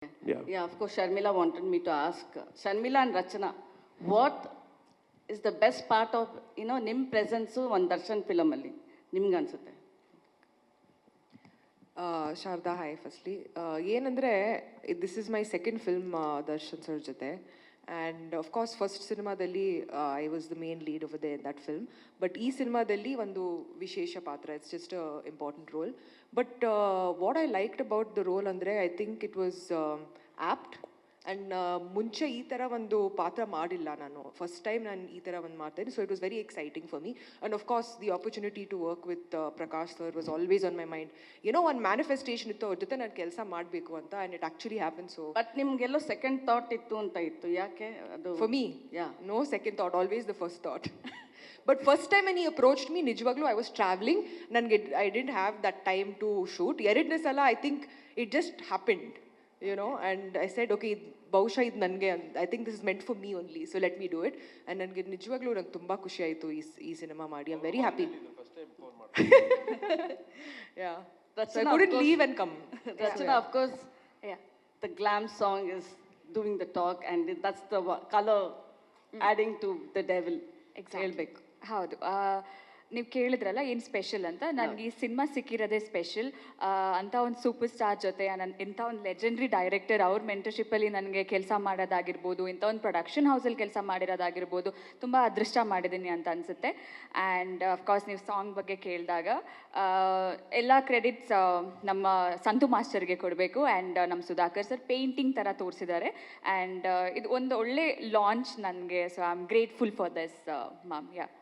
Yeah. Yeah, of course, Sharmila wanted me to ask. Sharmila and Rachana, what is the best part of, ನಿಮ್ಮ presence ಒಂದು ದರ್ಶನ್ ಫಿಲಮಲ್ಲಿ ನಿಮ್ಗೆ ಅನ್ಸುತ್ತೆ? Sharada, hi firstly. ಏನಂದರೆ this is my second film Darshan sir ಜೊತೆ. And of course first ಸಿನಿಮಾದಲ್ಲಿ I was the main lead over there in that film. But ಈ ಸಿನಿಮಾದಲ್ಲಿ ಒಂದು ವಿಶೇಷ ಪಾತ್ರ, it's just important role. But what I liked about the role ಅಂದರೆ I think it was apt. And ಮುಂಚೆ ಈ ಥರ ಒಂದು ಪಾತ್ರ ಮಾಡಿಲ್ಲ ನಾನು, ಫಸ್ಟ್ ಟೈಮ್ ನಾನು ಈ ಥರ ಒಂದು ಮಾಡ್ತಾಯಿದ್ದೆ. So it was very exciting for me. And of course the opportunity to work with Prakash sir was always on my mind. ಏನೋ ಒಂದು ಮ್ಯಾನಿಫೆಸ್ಟೇಷನ್ ಇತ್ತು ಅವ್ರ ಜೊತೆ ನಾನು ಕೆಲಸ ಮಾಡಬೇಕು ಅಂತ, and it actually happen. So but ನಿಮ್ಗೆಲ್ಲೋ ಸೆಕೆಂಡ್ ಥಾಟ್ ಇತ್ತು ಅಂತ ಇತ್ತು, ಯಾಕೆ ಅದು? For me no second thought, always the first thought. But first time when he approached me, ನಿಜವಾಗ್ಲೂ ಐ ವಾಸ್ ಟ್ರಾವೆಲಿಂಗ್, ನನಗೆ I didn't have that time to shoot. ಎರಡನೇ ಸಲ I think it just happened, and I said okay, ಇದು ಬಹುಶಃ ಇದು ನನಗೆ, I think this is meant for me only, so let me do it. And ನನಗೆ ನಿಜವಾಗ್ಲೂ ನಂಗೆ ತುಂಬ ಖುಷಿ ಆಯಿತು ಈ ಸಿನಿಮಾ ಮಾಡಿ. I am very happy. Yeah, I couldn't leave and come. Rachana, of course, the glam song is doing the talk, and that's the color adding to the devil. ಹೇಳ್ಬೇಕು. ಹೌದು, ನೀವು ಕೇಳಿದ್ರಲ್ಲ ಏನು ಸ್ಪೆಷಲ್ ಅಂತ. ನನಗೆ ಈ ಸಿನಿಮಾ ಸಿಕ್ಕಿರೋದೇ ಸ್ಪೆಷಲ್. ಅಂಥ ಒಂದು ಸೂಪರ್ ಸ್ಟಾರ್ ಜೊತೆ, ಇಂಥ ಒಂದು ಲೆಜೆಂಡ್ರಿ ಡೈರೆಕ್ಟರ್ ಅವ್ರ ಮೆಂಟರ್ಶಿಪ್ಪಲ್ಲಿ ನನಗೆ ಕೆಲಸ ಮಾಡೋದಾಗಿರ್ಬೋದು, ಇಂಥ ಒಂದು ಪ್ರೊಡಕ್ಷನ್ ಹೌಸಲ್ಲಿ ಕೆಲಸ ಮಾಡಿರೋದಾಗಿರ್ಬೋದು, ತುಂಬ ಅದೃಷ್ಟ ಮಾಡಿದ್ದೀನಿ ಅಂತ ಅನಿಸುತ್ತೆ. ಆ್ಯಂಡ್ ಅಫ್ಕೋರ್ಸ್ ನೀವು ಸಾಂಗ್ ಬಗ್ಗೆ ಕೇಳಿದಾಗ ಎಲ್ಲ ಕ್ರೆಡಿಟ್ಸ್ ನಮ್ಮ ಸಂತು ಮಾಸ್ಟರ್ಗೆ ಕೊಡಬೇಕು. ಆ್ಯಂಡ್ ನಮ್ಮ ಸುಧಾಕರ್ ಸರ್ ಪೇಂಟಿಂಗ್ ಥರ ತೋರಿಸಿದ್ದಾರೆ. ಆ್ಯಂಡ್ ಇದು ಒಂದು ಒಳ್ಳೆ ಲಾಂಚ್ ನನಗೆ. So I am grateful for this ma'am. Yeah.